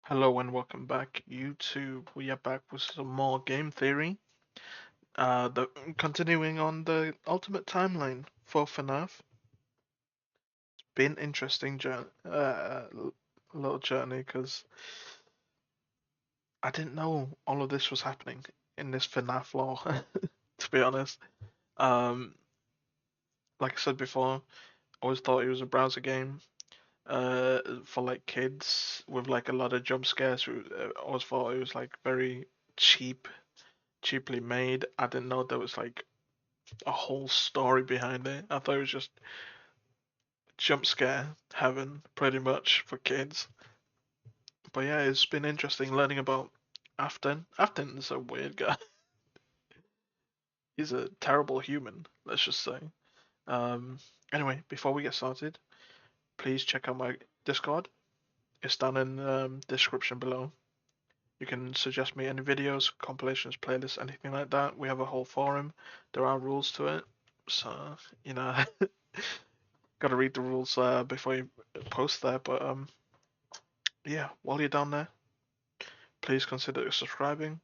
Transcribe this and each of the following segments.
Hello and welcome back, YouTube. We are back with some more game theory. Continuing on the ultimate timeline for FNAF. Been interesting little journey because I didn't know all of this was happening in this FNAF lore. To be honest, um, like I said before, I always thought it was a browser game. For like kids with like a lot of jump scares. I always thought it was like very cheaply made. I didn't know there was like a whole story behind it. I thought it was just jump scare heaven, pretty much for kids. But yeah, it's been interesting learning about Afton. Afton's a weird guy. He's a terrible human, let's just say. Um, anyway, before we get started, please check out my Discord. It's down in the description below. You can suggest me any videos, compilations, playlists, anything like that. We have a whole forum. There are rules to it, so you know, gotta read the rules before you post there. But yeah, while you're down there, please consider subscribing.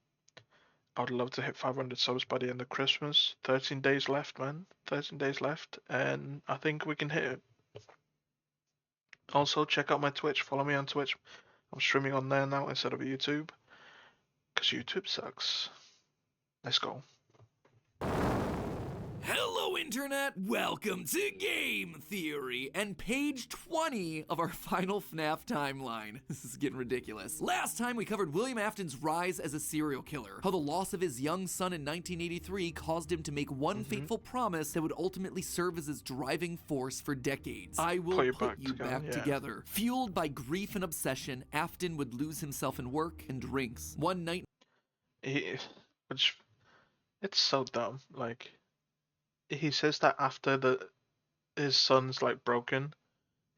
I would love to hit 500 subs by the end of Christmas. 13 days left, man. 13 days left, and I think we can hit it. Also, check out my Twitch. Follow me on Twitch. I'm streaming on there now instead of YouTube, because YouTube sucks. Let's go. Hello, Internet! Welcome to Game Theory and page 20 of our final FNAF timeline. This is getting ridiculous. Last time we covered William Afton's rise as a serial killer, how the loss of his young son in 1983 caused him to make one fateful promise that would ultimately serve as his driving force for decades. I will put you back together. Fueled by grief and obsession, Afton would lose himself in work and drinks. One night, Which it's so dumb. Like he says that after his son's like broken,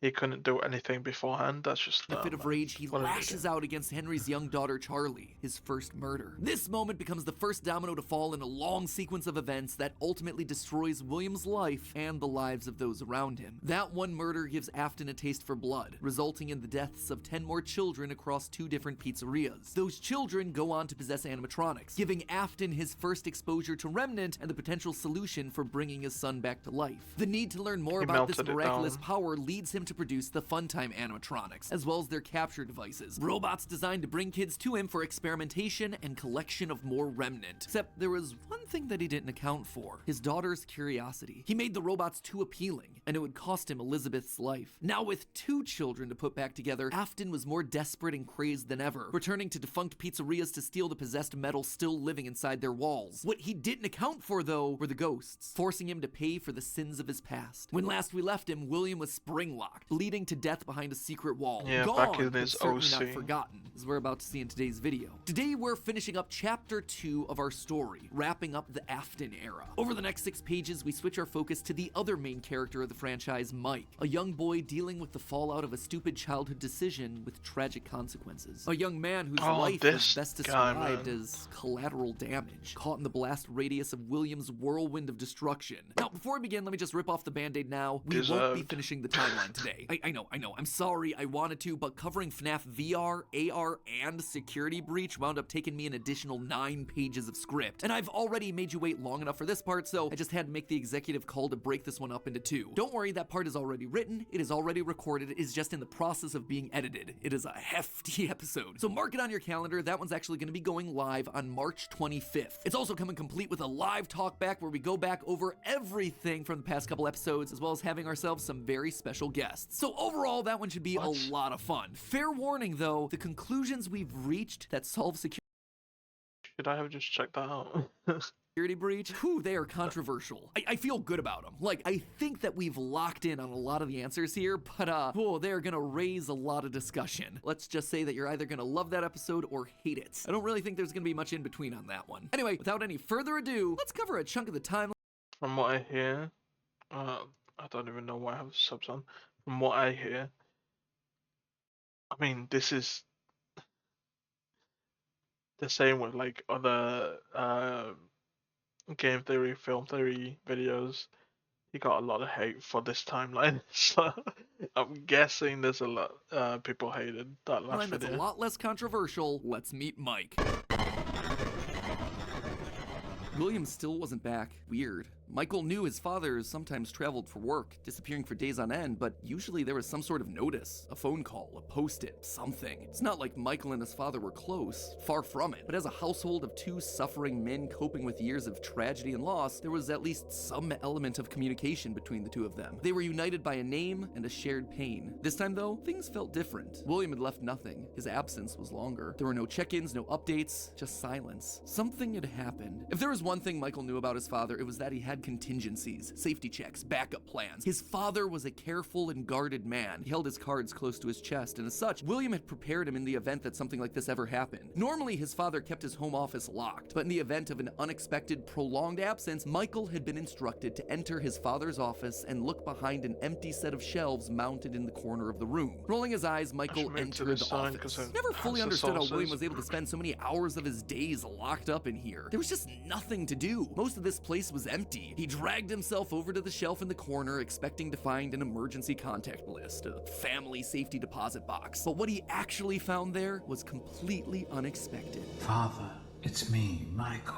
he couldn't do anything beforehand. That's just in a dumb, fit of man. rage, he What an lashes idiot. out against Henry's young daughter Charlie, his first murder. This moment becomes the first domino to fall in a long sequence of events that ultimately destroys William's life and the lives of those around him. That one murder gives Afton a taste for blood, resulting in the deaths of 10 more children across 2 different pizzerias. Those children go on to possess animatronics, giving Afton his first exposure to Remnant and the potential solution for bringing his son back to life. The need to learn more He about this melted it miraculous down. power leads him to produce the Funtime animatronics, as well as their capture devices. Robots designed to bring kids to him for experimentation and collection of more Remnant. Except there was one thing that he didn't account for: his daughter's curiosity. He made the robots too appealing, and it would cost him Elizabeth's life. Now with 2 children to put back together, Afton was more desperate and crazed than ever, returning to defunct pizzerias to steal the possessed metal still living inside their walls. What he didn't account for, though, were the ghosts, forcing him to pay for the sins of his past. When last we left him, William was spring-locked, bleeding to death behind a secret wall. Yeah, back Gone, in but his certainly not OC. forgotten, as we're about to see in today's video. Today we're finishing up chapter 2 of our story, wrapping up the Afton era. Over the next 6 pages, we switch our focus to the other main character of the franchise, Mike, a young boy dealing with the fallout of a stupid childhood decision with tragic consequences. A young man whose life was best described as collateral damage, caught in the blast radius of William's whirlwind of destruction. Now, before we begin, let me just rip off the band-aid now. We won't be finishing the timeline today. I know. I'm sorry, I wanted to, but covering FNAF VR, AR, and Security Breach wound up taking me an additional 9 pages of script. And I've already made you wait long enough for this part, so I just had to make the executive call to break this one up into 2. Don't worry, that part is already written, it is already recorded, it is just in the process of being edited. It is a hefty episode. So mark it on your calendar, that one's actually going to be going live on March 25th. It's also coming complete with a live talk back where we go back over everything from the past couple episodes, as well as having ourselves some very special guests. So overall, that one should be a lot of fun. Fair warning though, the conclusions we've reached that solve security Should I have just checked that out? breach, they are controversial. I feel good about them. Like, I think that we've locked in on a lot of the answers here, but they're gonna raise a lot of discussion. Let's just say that you're either gonna love that episode or hate it. I don't really think there's gonna be much in between on that one. Anyway, without any further ado, let's cover a chunk of the timeline. From what I hear, I don't even know why I have subs on. From what I hear, I mean, this is the same with like other game theory, film theory videos. he got a lot of hate for this timeline. So I'm guessing there's a lot people hated that last That's a video. lot less controversial. Let's meet Mike. William still wasn't back. Weird. Michael knew his father sometimes traveled for work, disappearing for days on end, but usually there was some sort of notice, a phone call, a post-it, something. It's not like Michael and his father were close, far from it, but as a household of two suffering men coping with years of tragedy and loss, there was at least some element of communication between the two of them. They were united by a name and a shared pain. This time though, things felt different. William had left nothing. His absence was longer. There were no check-ins, no updates, just silence. Something had happened. If there was one thing Michael knew about his father, it was that he had contingencies, safety checks, backup plans. His father was a careful and guarded man. He held his cards close to his chest, and as such, William had prepared him in the event that something like this ever happened. Normally, his father kept his home office locked, but in the event of an unexpected, prolonged absence, Michael had been instructed to enter his father's office and look behind an empty set of shelves mounted in the corner of the room. Rolling his eyes, Michael entered the office. Never fully understood how William was able to spend so many hours of his days locked up in here. There was just nothing to do. Most of this place was empty. He dragged himself over to the shelf in the corner, expecting to find an emergency contact list, a family safety deposit box. But what he actually found there was completely unexpected. Father, it's me, Michael.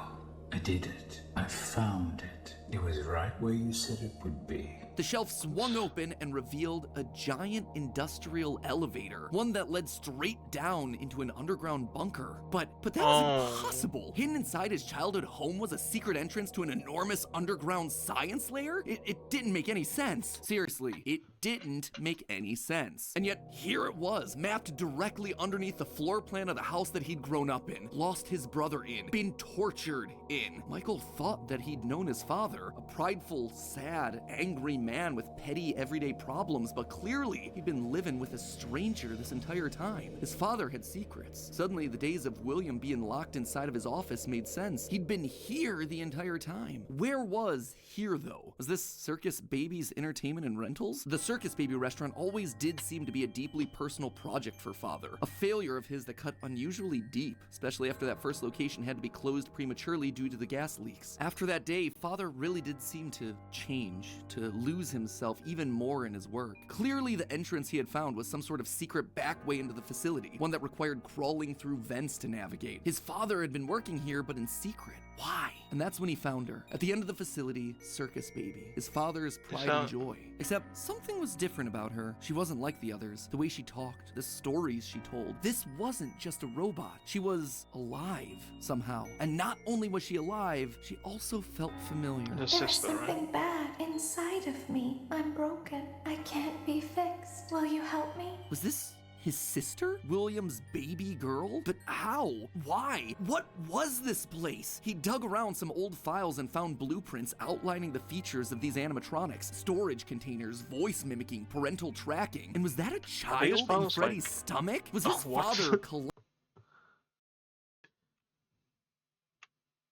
I did it. I found it. It was right where you said it would be. The shelf swung open and revealed a giant industrial elevator, one that led straight down into an underground bunker. But that was impossible. Hidden inside his childhood home was a secret entrance to an enormous underground science lair? It didn't make any sense. Seriously, it didn't make any sense. And yet, here it was, mapped directly underneath the floor plan of the house that he'd grown up in, lost his brother in, been tortured in. Michael thought that he'd known his father, a prideful, sad, angry man with petty everyday problems, but clearly he'd been living with a stranger this entire time. His father had secrets. Suddenly, the days of William being locked inside of his office made sense. He'd been here the entire time. Where was here, though? Was this Circus Baby's Entertainment and Rentals? The Circus Baby restaurant always did seem to be a deeply personal project for father, a failure of his that cut unusually deep, especially after that first location had to be closed prematurely due to the gas leaks. After that day, father really did seem to change, to lose himself even more in his work. Clearly, the entrance he had found was some sort of secret back way into the facility, one that required crawling through vents to navigate. His father had been working here, but in secret. Why? And that's when he found her. At the end of the facility, Circus Baby, his father's pride and joy. Except something was different about her. She wasn't like the others. The way she talked, the stories she told. This wasn't just a robot. She was alive, somehow. And not only was she alive, she also felt familiar. There's something bad inside of me. I'm broken. I can't be fixed. Will you help me? Was this his sister? William's baby girl? But how? Why? What was this place? He dug around some old files and found blueprints outlining the features of these animatronics. Storage containers, voice mimicking, parental tracking. And was that a child in Freddy's stomach? Was his father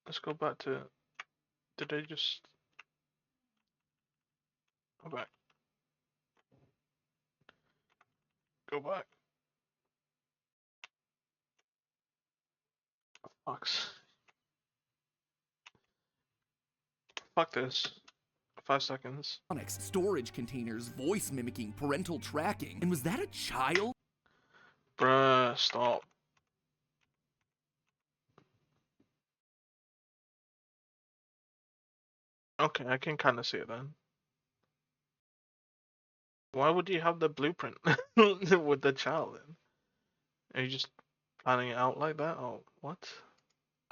Let's go back to... Did they just... Go back. Go back. Fuck this. 5 seconds. Storage containers, voice mimicking, parental tracking. And was that a child? Bruh, stop. Okay, I can kind of see it then. Why would you have the blueprint with the child in? Are you just planning it out like that? Oh, what?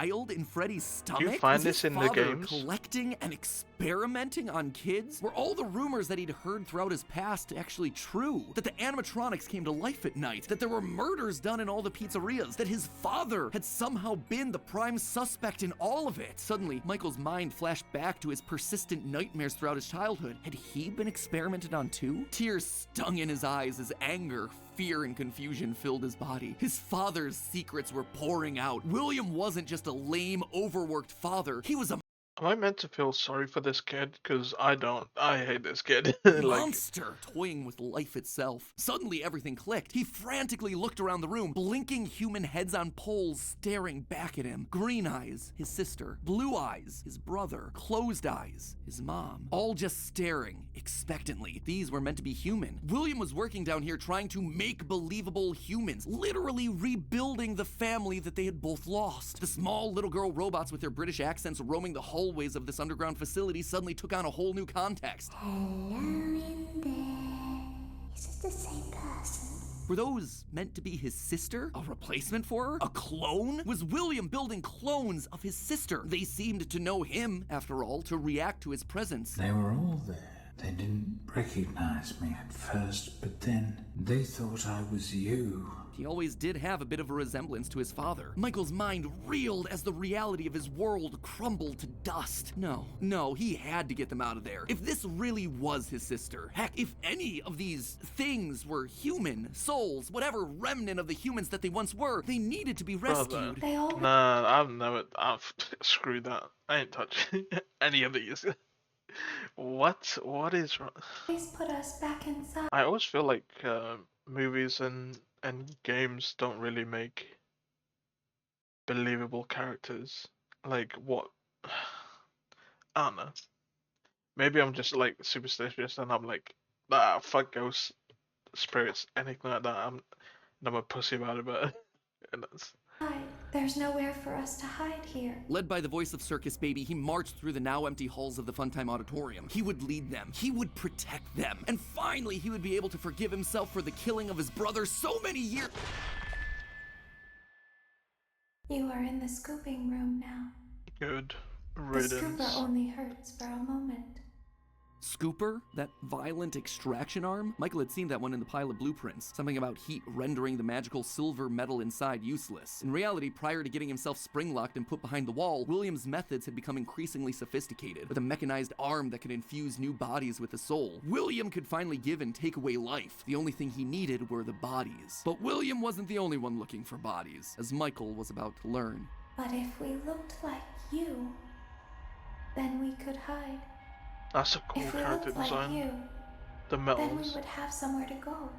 Child in Freddy's stomach? Do you find this in the games? Collecting and experimenting on kids? Were all the rumors that he'd heard throughout his past actually true? That the animatronics came to life at night? That there were murders done in all the pizzerias? That his father had somehow been the prime suspect in all of it? Suddenly, Michael's mind flashed back to his persistent nightmares throughout his childhood. Had he been experimented on too? Tears stung in his eyes as anger, fear, and confusion filled his body. His father's secrets were pouring out. William wasn't just a lame, overworked father. He was a Am I meant to feel sorry for this kid? Because I don't. I hate this kid. Like, Monster toying with life itself. Suddenly everything clicked. He frantically looked around the room, blinking human heads on poles staring back at him. Green eyes, his sister. Blue eyes, his brother. Closed eyes, his mom. All just staring expectantly. These were meant to be human. William was working down here trying to make believable humans, literally rebuilding the family that they had both lost. The small little girl robots with their British accents roaming the hallways of this underground facility suddenly took on a whole new context. Hello in there. Is it the same person? Were those meant to be his sister? A replacement for her? A clone? Was William building clones of his sister? They seemed to know him, after all, to react to his presence. They were all there. They didn't recognize me at first, but then they thought I was you. He always did have a bit of a resemblance to his father. Michael's mind reeled as the reality of his world crumbled to dust. No, he had to get them out of there. If this really was his sister, heck, if any of these things were human, souls, whatever remnant of the humans that they once were, they needed to be rescued. They all nah, I've screwed that. I ain't touching any of these. What is wrong? always put us back inside. I always feel like movies and games don't really make believable characters. Like what? I don't know. Maybe I'm just like superstitious and I'm like, fuck ghosts, spirits, anything like that. I'm a pussy about it, but and that's. There's nowhere for us to hide here. Led by the voice of Circus Baby, he marched through the now empty halls of the Funtime Auditorium. He would lead them. He would protect them. And finally, he would be able to forgive himself for the killing of his brother so many years. You are in the scooping room now. Good The riddance. scooper only hurts for a moment. Scooper? That violent extraction arm? Michael had seen that one in the pile of blueprints. Something about heat rendering the magical silver metal inside useless. In reality, prior to getting himself spring-locked and put behind the wall, William's methods had become increasingly sophisticated. With a mechanized arm that could infuse new bodies with a soul, William could finally give and take away life. The only thing he needed were the bodies. But William wasn't the only one looking for bodies, as Michael was about to learn. But if we looked like you, then we could hide. That's a cool If we character looked like design. you, The then we metals. would have somewhere to go.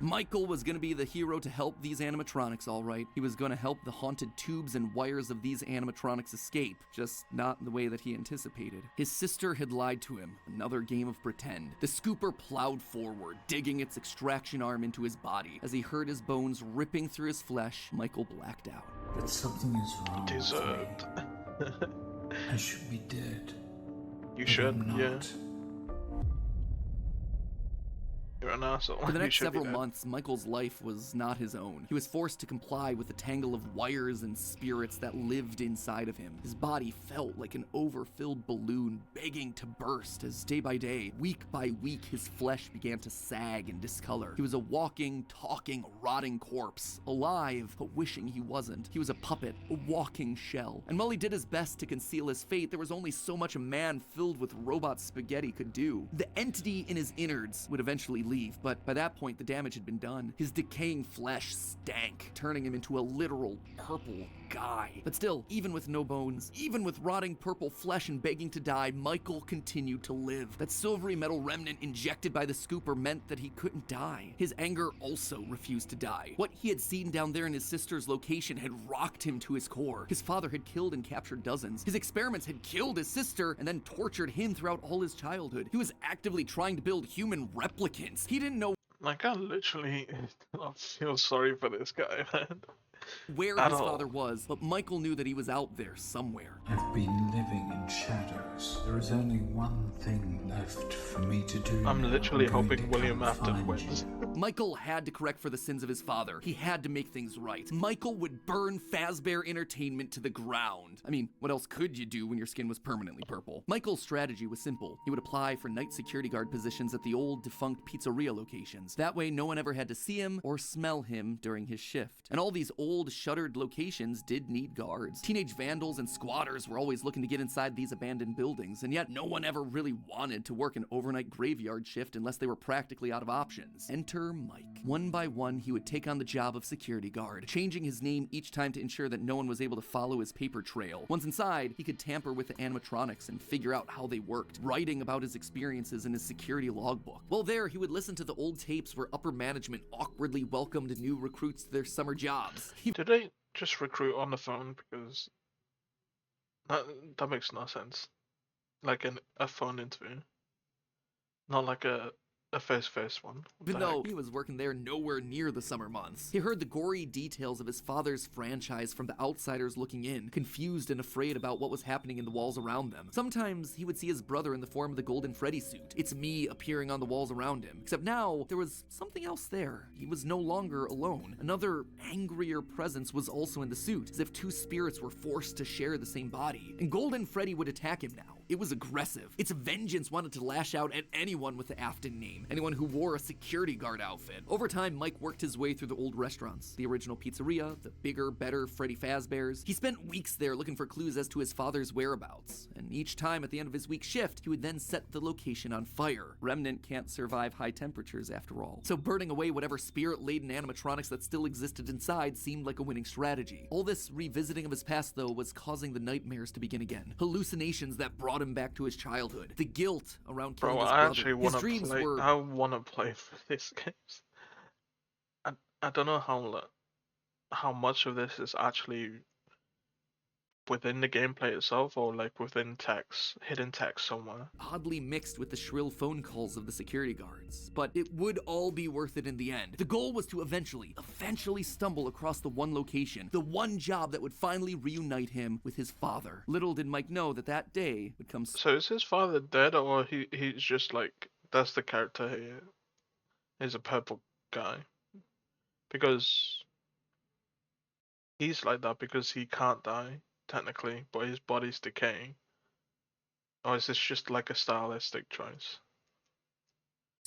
Michael was gonna be the hero to help these animatronics, all right. He was gonna help the haunted tubes and wires of these animatronics escape, just not in the way that he anticipated. His sister had lied to him, another game of pretend. The scooper plowed forward, digging its extraction arm into his body. As he heard his bones ripping through his flesh, Michael blacked out. But something is wrong Deserved. with me. I should be dead. You but should, I'm yeah. not. You're an asshole. For the You next should be several dead. months, Michael's life was not his own. He was forced to comply with the tangle of wires and spirits that lived inside of him. His body felt like an overfilled balloon begging to burst as day by day, week by week, his flesh began to sag and discolor. He was a walking, talking, rotting corpse, alive, but wishing he wasn't. He was a puppet, a walking shell. And while he did his best to conceal his fate, there was only so much a man filled with robot spaghetti could do. The entity in his innards would eventually leave, but by that point the damage had been done. His decaying flesh stank, turning him into a literal purple guy. But still, even with no bones, even with rotting purple flesh and begging to die, Michael continued to live. That silvery metal remnant injected by the scooper meant that he couldn't die. His anger also refused to die. What he had seen down there in his sister's location had rocked him to his core. His father had killed and captured dozens. His experiments had killed his sister and then tortured him throughout all his childhood. He was actively trying to build human replicants. He didn't know Like, I literally I feel sorry for this guy, man. where At his all. father was, but Michael knew that he was out there somewhere. I've been living in shadows. There is only one thing left for me to do. I'm now. literally going hoping to William come Afton find wins. you. Michael had to correct for the sins of his father. He had to make things right. Michael would burn Fazbear Entertainment to the ground. I mean, what else could you do when your skin was permanently purple? Michael's strategy was simple. He would apply for night security guard positions at the old defunct pizzeria locations. That way, no one ever had to see him or smell him during his shift. And all these old shuttered locations did need guards. Teenage vandals and squatters were always looking to get inside the these abandoned buildings, and yet no one ever really wanted to work an overnight graveyard shift unless they were practically out of options. Enter Mike. One by one, he would take on the job of security guard, changing his name each time to ensure that no one was able to follow his paper trail. Once inside, he could tamper with the animatronics and figure out how they worked, writing about his experiences in his security logbook. While there, he would listen to the old tapes where upper management awkwardly welcomed new recruits to their summer jobs. Did they just recruit on the phone? Because that makes no sense. Like a phone interview, not like a face-to-face one. Even though he was working there nowhere near the summer months. He heard the gory details of his father's franchise from the outsiders looking in, confused and afraid about what was happening in the walls around them. Sometimes he would see his brother in the form of the Golden Freddy suit. It's me appearing on the walls around him. Except now, there was something else there. He was no longer alone. Another angrier presence was also in the suit, as if two spirits were forced to share the same body. And Golden Freddy would attack him now. It was aggressive. Its vengeance wanted to lash out at anyone with the Afton name, anyone who wore a security guard outfit. Over time, Mike worked his way through the old restaurants, the original pizzeria, the bigger, better Freddy Fazbear's. He spent weeks there looking for clues as to his father's whereabouts, and each time at the end of his week shift, he would then set the location on fire. Remnant can't survive high temperatures after all, so burning away whatever spirit-laden animatronics that still existed inside seemed like a winning strategy. All this revisiting of his past, though, was causing the nightmares to begin again. Hallucinations that brought him back to his childhood. The guilt around killing his brother. I actually want to play. I want to play for this games. I don't know how much of this is actually within the gameplay itself, or like within text, hidden text somewhere. Oddly mixed with the shrill phone calls of the security guards. But it would all be worth it in the end. The goal was to eventually stumble across the one location, the one job that would finally reunite him with his father. Little did Mike know that that day would come. So is his father dead, or he's just like, that's the character here? He's a purple guy. Because he's like that because he can't die, technically, but his body's decaying. Or is this just like a stylistic choice?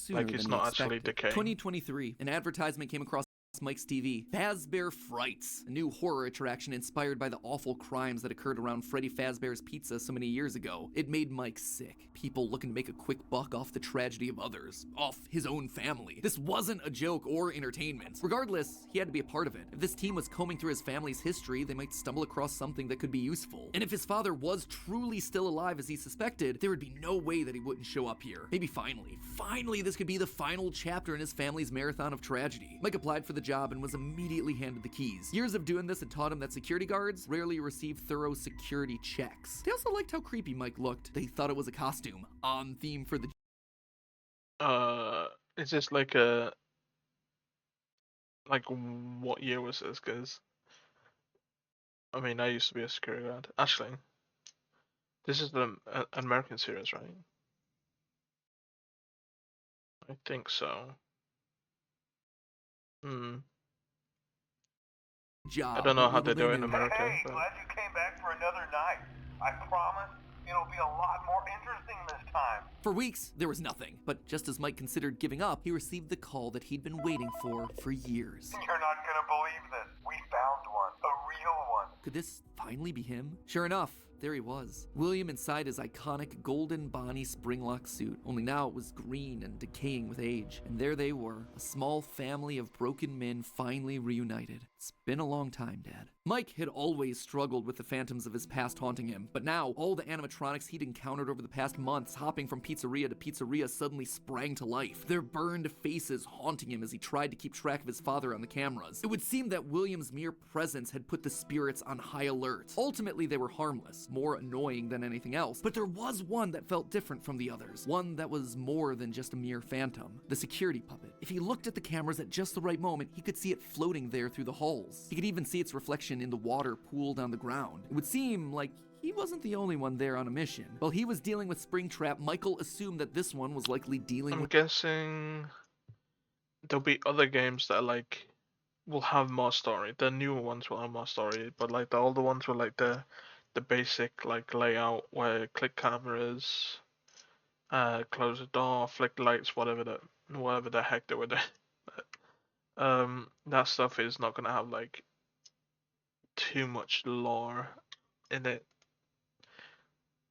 Like it's not actually decaying. 2023, an advertisement came across Mike's TV. Fazbear Frights, a new horror attraction inspired by the awful crimes that occurred around Freddy Fazbear's Pizza so many years ago. It made Mike sick. People looking to make a quick buck off the tragedy of others, off his own family. This wasn't a joke or entertainment. Regardless, he had to be a part of it. If this team was combing through his family's history, they might stumble across something that could be useful. And if his father was truly still alive as he suspected, there would be no way that he wouldn't show up here. Maybe finally this could be the final chapter in his family's marathon of tragedy. Mike applied for the job and was immediately handed the keys. Years of doing this had taught him that security guards rarely receive thorough security checks. They also liked how creepy Mike looked. They thought it was a costume, on theme for the... Is this like what year was this? Because, I mean, I used to be a security guard. Actually, this is the an American series, right? I think so. Job. I don't know how they do it in America. Hey, but... glad you came back for another night. I promise it'll be a lot more interesting this time. For weeks, there was nothing. But just as Mike considered giving up, he received the call that he'd been waiting for years. You're not gonna believe this. We found one. A real one. Could this finally be him? Sure enough, there he was. William inside his iconic golden Bonnie Springlock suit, only now it was green and decaying with age. And there they were, a small family of broken men finally reunited. It's been a long time, Dad. Mike had always struggled with the phantoms of his past haunting him, but now all the animatronics he'd encountered over the past months, hopping from pizzeria to pizzeria, suddenly sprang to life, their burned faces haunting him as he tried to keep track of his father on the cameras. It would seem that William's mere presence had put the spirits on high alert. Ultimately, they were harmless, more annoying than anything else, but there was one that felt different from the others, one that was more than just a mere phantom, the security puppet. If he looked at the cameras at just the right moment, he could see it floating there through the halls. He could even see its reflection in the water pooled on the ground. It would seem like he wasn't the only one there on a mission. While he was dealing with Springtrap, Michael assumed that this one was likely dealing with... I'm guessing there'll be other games that like will have more story. The newer ones will have more story, but like the older ones were like the basic like layout where click cameras, close the door, flick lights, whatever the heck they were doing. That stuff is not gonna have like too much lore in it.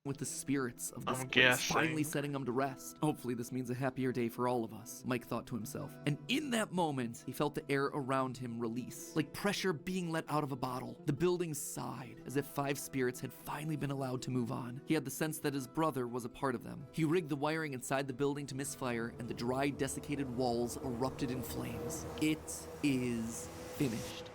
with the spirits of this I'm place, guessing. finally setting them to rest. Hopefully this means a happier day for all of us, Mike thought to himself. And in that moment, he felt the air around him release, like pressure being let out of a bottle. The building sighed, as if 5 spirits had finally been allowed to move on. He had the sense that his brother was a part of them. He rigged the wiring inside the building to misfire, and the dry, desiccated walls erupted in flames. It is finished.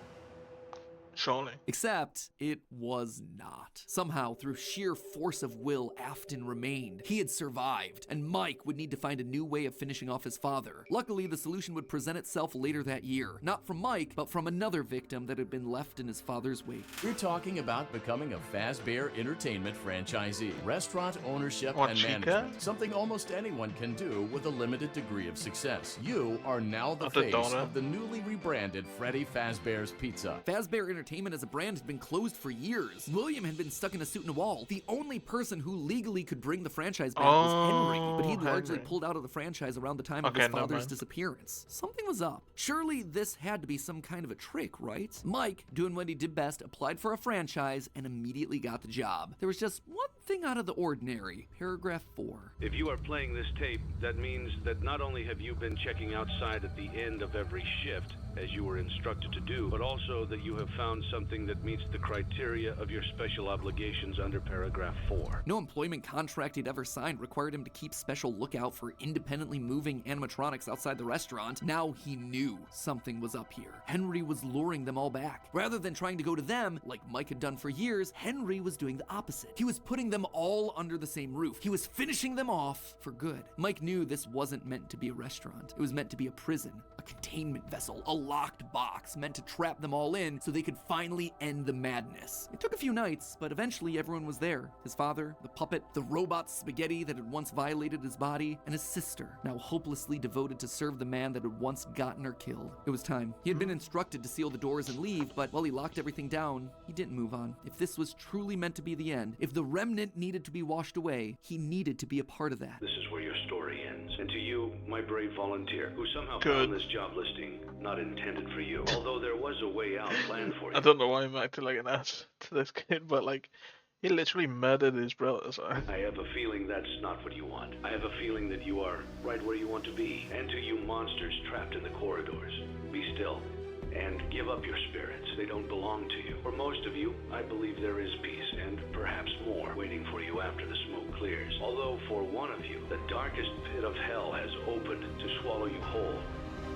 Surely. Except it was not. Somehow, through sheer force of will, Afton remained. He had survived, and Mike would need to find a new way of finishing off his father. Luckily, the solution would present itself later that year. Not from Mike, but from another victim that had been left in his father's wake. We're talking about becoming a Fazbear Entertainment franchisee. Restaurant ownership Or and Chica? management. Something almost anyone can do with a limited degree of success. You are now the Of the face donut. of the newly rebranded Freddy Fazbear's Pizza. Fazbear Entertainment as a brand had been closed for years. William had been stuck in a suit and a wall. The only person who legally could bring the franchise back was Henry, but he'd largely Henry. pulled out of the franchise around the time of Okay, his never father's mind. disappearance. Something was up. Surely this had to be some kind of a trick, right? Mike, doing what he did best, applied for a franchise and immediately got the job. There was just one thing out of the ordinary. Paragraph 4. If you are playing this tape, that means that not only have you been checking outside at the end of every shift, as you were instructed to do, but also that you have found something that meets the criteria of your special obligations under paragraph 4. No employment contract he'd ever signed required him to keep special lookout for independently moving animatronics outside the restaurant. Now he knew something was up here. Henry was luring them all back. Rather than trying to go to them, like Mike had done for years, Henry was doing the opposite. He was putting them all under the same roof. He was finishing them off for good. Mike knew this wasn't meant to be a restaurant. It was meant to be a prison, a containment vessel, a locked box meant to trap them all in so they could finally end the madness. It took a few nights, but eventually everyone was there. His father, the puppet, the robot spaghetti that had once violated his body, and his sister, now hopelessly devoted to serve the man that had once gotten her killed. It was time. He had been instructed to seal the doors and leave, but while he locked everything down, he didn't move on. If this was truly meant to be the end, if the remnant needed to be washed away, he needed to be a part of that. This is where your story ends. And to you, my brave volunteer, who somehow Good. found this job listing not intended for you, although there was a way out planned for you. I don't know why I'm acting like an ass to this kid, but like, he literally murdered his brother, so. I have a feeling that's not what you want. I have a feeling that you are right where you want to be. And to you monsters trapped in the corridors, be still and give up your spirits. They don't belong to you. For most of you, I believe there is peace and perhaps more waiting for you after the smoke clears. Although for one of you, the darkest pit of hell has opened to swallow you whole.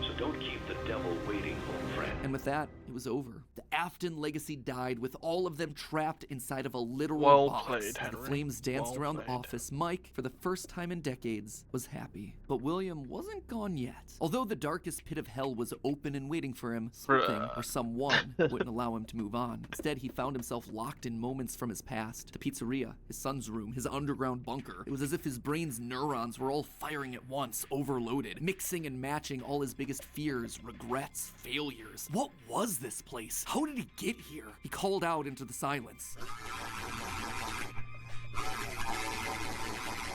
So don't keep the devil waiting, old friend. And with that, it was over. The Afton legacy died with all of them trapped inside of a literal Well box. played, As the Henry. flames danced Well around the played. office, Mike, for the first time in decades, was happy. But William wasn't gone yet. Although the darkest pit of hell was open and waiting for him, something or someone wouldn't allow him to move on. Instead, he found himself locked in moments from his past. The pizzeria, his son's room, his underground bunker. It was as if his brain's neurons were all firing at once, overloaded, mixing and matching all his biggest fears, regrets, failures. What was this place? How did he get here? He called out into the silence.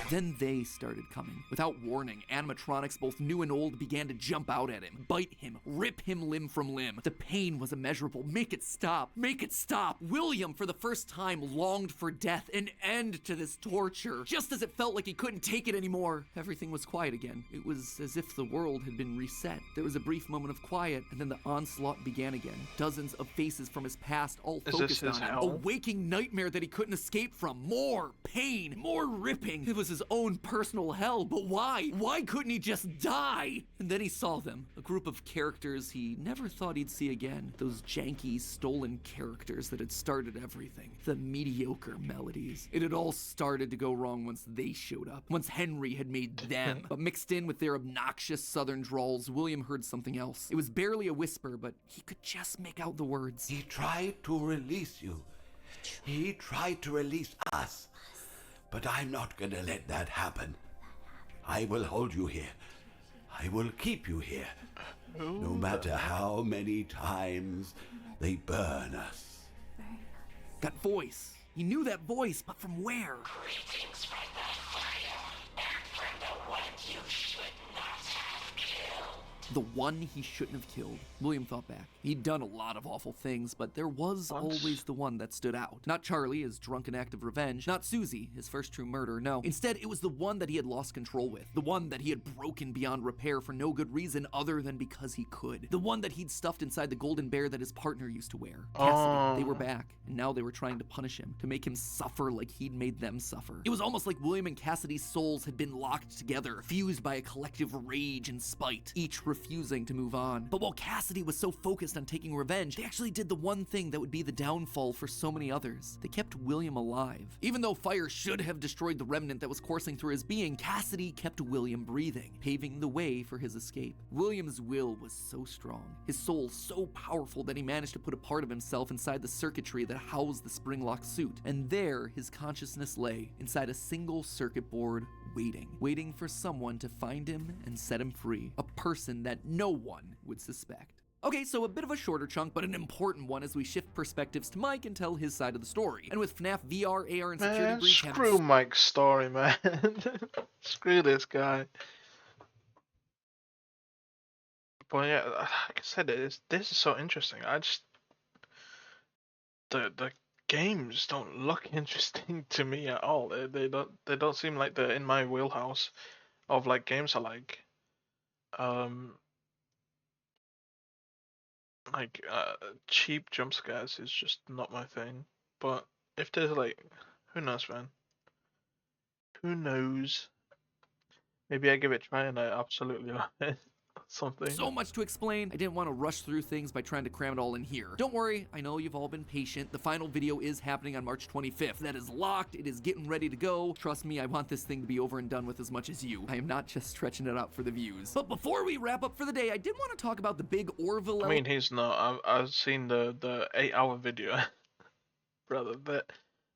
Then they started coming. Without warning, animatronics, both new and old, began to jump out at him, bite him, rip him limb from limb. The pain was immeasurable. Make it stop. Make it stop. William, for the first time, longed for death, an end to this torture. Just as it felt like he couldn't take it anymore, everything was quiet again. It was as if the world had been reset. There was a brief moment of quiet, and then the onslaught began again. Dozens of faces from his past, all Is this focused his on him. hell? A waking nightmare that he couldn't escape from. More pain, more ripping. It was his own personal hell, but why? Why couldn't he just die? And then he saw them, a group of characters he never thought he'd see again. Those janky, stolen characters that had started everything. The mediocre melodies. It had all started to go wrong once they showed up, once Henry had made them. But mixed in with their obnoxious southern drawls, William heard something else. It was barely a whisper, but he could just make out the words. He tried to release you. He tried to release us. But I'm not gonna let that happen. I will hold you here. I will keep you here. No matter how many times they burn us. That voice. He knew that voice, but from where? Greetings from the fire, and from the one you should not have killed. The one he shouldn't have killed. William thought back. He'd done a lot of awful things, but there was always the one that stood out. Not Charlie, his drunken act of revenge. Not Susie, his first true murder. No. Instead, it was the one that he had lost control with. The one that he had broken beyond repair for no good reason other than because he could. The one that he'd stuffed inside the golden bear that his partner used to wear. Cassidy. They were back, and now they were trying to punish him, to make him suffer like he'd made them suffer. It was almost like William and Cassidy's souls had been locked together, fused by a collective rage and spite, each refusing to move on. But while Cassidy was so focused on taking revenge, they actually did the one thing that would be the downfall for so many others. They kept William alive. Even though fire should have destroyed the remnant that was coursing through his being, Cassidy kept William breathing, paving the way for his escape. William's will was so strong, his soul so powerful that he managed to put a part of himself inside the circuitry that housed the spring-locked suit. And there, his consciousness lay, inside a single circuit board, waiting for someone to find him and set him free. A person that no one would suspect. Okay, so a bit of a shorter chunk, but an important one as we shift perspectives to Mike and tell his side of the story. And with FNAF VR, AR, and security breach... Screw Mike's story, man. Screw this guy. But yeah, like I said, this is so interesting. The games don't look interesting to me at all. They don't seem like they're in my wheelhouse of like games I like. Cheap jump scares is just not my thing. But if there's like, who knows, man? Who knows? Maybe I give it a try and I absolutely love it. Something. So much to explain, I didn't want to rush through things by trying to cram it all in here. Don't worry, I know you've all been patient. The final video is happening on March 25th. That is locked, it is getting ready to go. Trust me, I want this thing to be over and done with as much as you. I am not just stretching it out for the views. But before we wrap up for the day, I did want to talk about the big Orville... I mean, he's not. I've seen the 8-hour video. Brother,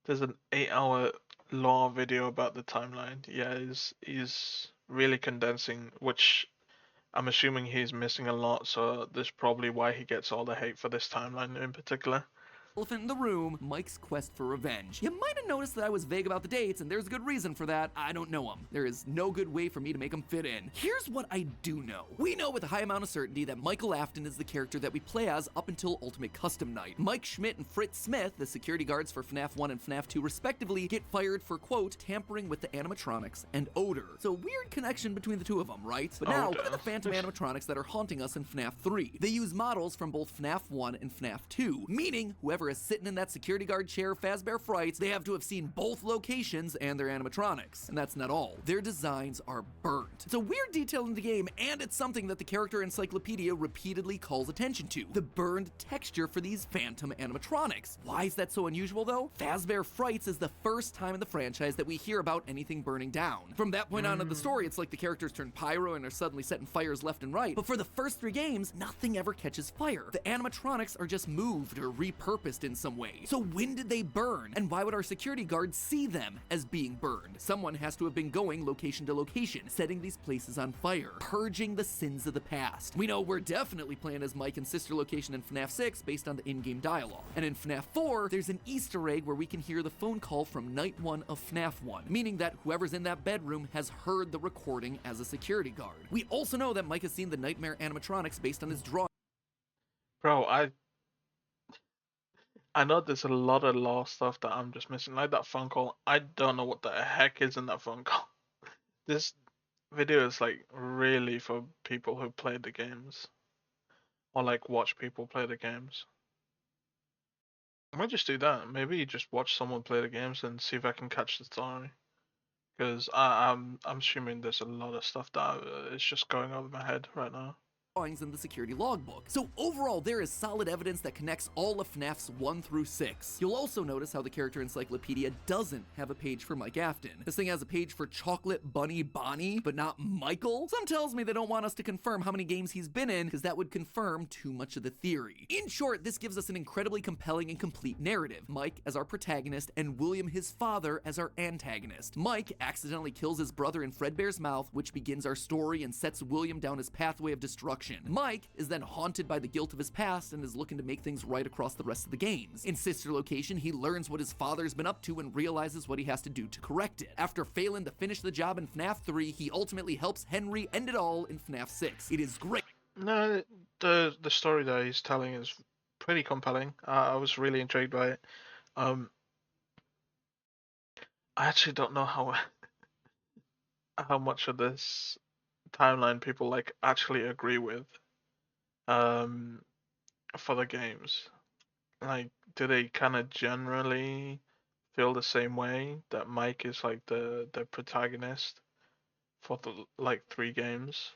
there's an 8-hour long video about the timeline. Yeah, he's really condensing, which... I'm assuming he's missing a lot, so that's probably why he gets all the hate for this timeline in particular. Elephant in the room, Mike's quest for revenge. You might have noticed that I was vague about the dates, and there's a good reason for that. I don't know them. There is no good way for me to make them fit in. Here's what I do know. We know with a high amount of certainty that Michael Afton is the character that we play as up until Ultimate Custom Night. Mike Schmidt and Fritz Smith, the security guards for FNAF 1 and FNAF 2 respectively, get fired for, quote, tampering with the animatronics and odor. So weird connection between the two of them, right? But now, look at the phantom animatronics that are haunting us in FNAF 3. They use models from both FNAF 1 and FNAF 2, meaning whoever is sitting in that security guard chair Fazbear Frights, they have to have seen both locations and their animatronics. And that's not all. Their designs are burnt. It's a weird detail in the game, and it's something that the character encyclopedia repeatedly calls attention to. The burned texture for these phantom animatronics. Why is that so unusual though? Fazbear Frights is the first time in the franchise that we hear about anything burning down. From that point on in the story, it's like the characters turn pyro and are suddenly setting fires left and right. But for the first 3 games, nothing ever catches fire. The animatronics are just moved or repurposed in some way. So when did they burn? And why would our security guards see them as being burned? Someone has to have been going location to location, setting these places on fire, purging the sins of the past. We know we're definitely playing as Mike and Sister Location in FNAF 6 based on the in-game dialogue. And in FNAF 4, there's an Easter egg where we can hear the phone call from Night 1 of FNAF 1, meaning that whoever's in that bedroom has heard the recording as a security guard. We also know that Mike has seen the nightmare animatronics based on his drawing. Bro, I know there's a lot of law stuff that I'm just missing, like that phone call. I don't know what the heck is in that phone call. This video is like really for people who play the games, or like watch people play the games. I might just do that. Maybe just watch someone play the games and see if I can catch the story. Because I'm assuming there's a lot of stuff that is just going over my head right now. Drawings in the security logbook. So overall, there is solid evidence that connects all of FNAFs 1 through 6. You'll also notice how the character encyclopedia doesn't have a page for Mike Afton. This thing has a page for Chocolate Bunny Bonnie, but not Michael. Some tells me they don't want us to confirm how many games he's been in, because that would confirm too much of the theory. In short, this gives us an incredibly compelling and complete narrative. Mike as our protagonist, and William his father as our antagonist. Mike accidentally kills his brother in Fredbear's mouth, which begins our story and sets William down his pathway of destruction. Mike is then haunted by the guilt of his past and is looking to make things right across the rest of the games. In Sister Location, he learns what his father's been up to and realizes what he has to do to correct it. After failing to finish the job in FNAF 3, he ultimately helps Henry end it all in FNAF 6. It is great. No, the story that he's telling is pretty compelling. I was really intrigued by it. Um, I actually don't know how much of this timeline people like actually agree with. Um, for the games, like, do they kind of generally feel the same way that Mike is like the protagonist for the like 3 games?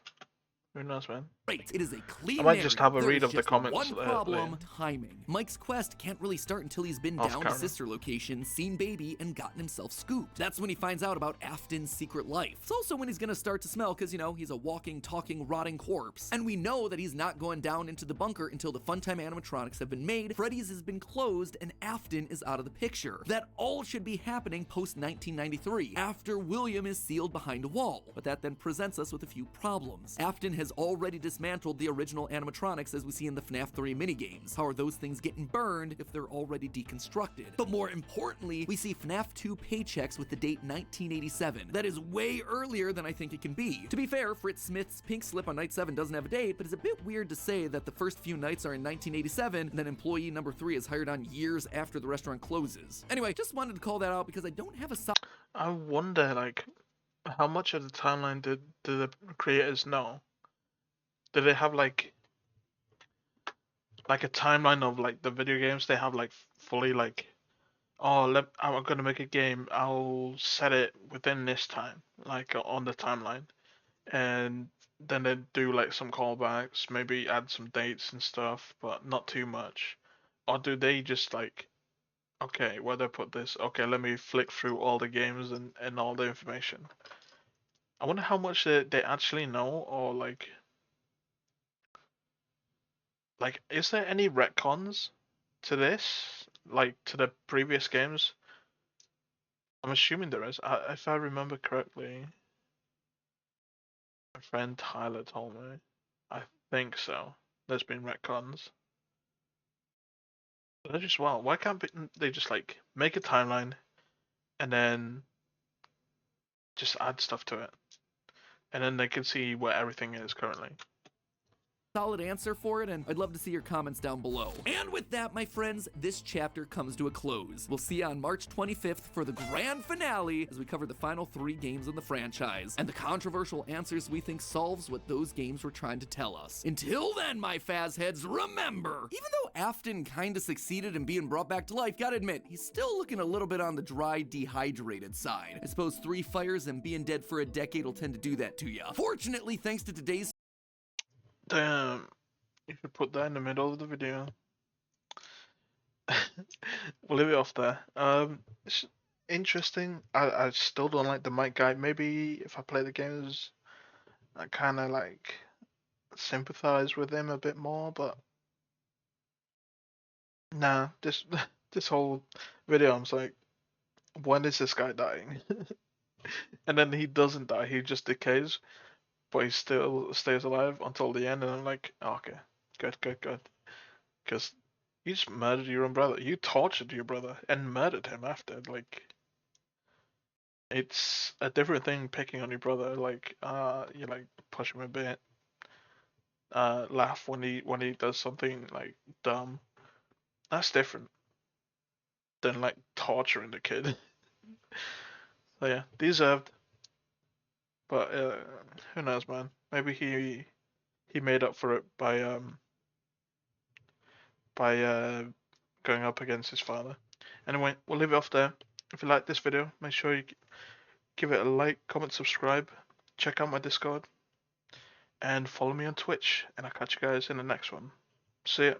Who knows, man? Great. It is a I clean might just narrative. have a There read is of the just comments one problem: later. timing. Mike's quest can't really start until he's been Off down to camera. sister location, seen baby, and gotten himself scooped. That's when he finds out about Afton's secret life. It's also when he's gonna start to smell, because, you know, he's a walking, talking, rotting corpse. And we know that he's not going down into the bunker until the Funtime animatronics have been made, Freddy's has been closed, and Afton is out of the picture. That all should be happening post 1993, after William is sealed behind a wall. But that then presents us with a few problems. Afton has already dismantled the original animatronics as we see in the FNAF 3 minigames. How are those things getting burned if they're already deconstructed? But more importantly, we see FNAF 2 paychecks with the date 1987. That is way earlier than I think it can be. To be fair, Fritz Smith's pink slip on night 7 doesn't have a date, but it's a bit weird to say that the first few nights are in 1987 and then employee number 3 is hired on years after the restaurant closes. Anyway, just wanted to call that out because I don't have a I wonder, like, how much of the timeline did the creators know? Did they have like a timeline of like the video games? They have like fully like, oh, I'm gonna make a game. I'll set it within this time, like on the timeline, and then they do like some callbacks, maybe add some dates and stuff, but not too much. Or do they just like, okay, where do I put this? Okay, let me flick through all the games and all the information. I wonder how much they actually know, or like, is there any retcons to this, like to the previous games? I'm assuming there is. If I remember correctly, my friend Tyler told me. I think so. There's been retcons. But they're just, well, why can't they just like make a timeline and then just add stuff to it, and then they can see where everything is currently. solid answer for it, and I'd love to see your comments down below. And with that, my friends, this chapter comes to a close. We'll see you on March 25th for the grand finale as we cover the final 3 games in the franchise and the controversial answers we think solves what those games were trying to tell us. Until then, my Faz heads, remember, even though Afton kinda succeeded in being brought back to life, gotta admit, he's still looking a little bit on the dry, dehydrated side. I suppose 3 fires and being dead for a decade will tend to do that to ya. Fortunately, thanks to today's Damn, you should put that in the middle of the video. We'll leave it off there. It's interesting. I still don't like the Mike guy. Maybe if I play the games, I kind of like sympathize with him a bit more. But nah, this this whole video, I'm just like, when is this guy dying? And then he doesn't die. He just decays, but he still stays alive until the end. And I'm like, oh, okay, good, good, good. Because you just murdered your own brother. You tortured your brother and murdered him after. Like, it's a different thing picking on your brother. Like, you like push him a bit, laugh when he does something like dumb. That's different than like torturing the kid. So yeah, deserved. But who knows, man? Maybe he made up for it by going up against his father. Anyway, we'll leave it off there. If you like this video, make sure you give it a like, comment, subscribe, check out my Discord, and follow me on Twitch. And I'll catch you guys in the next one. See ya.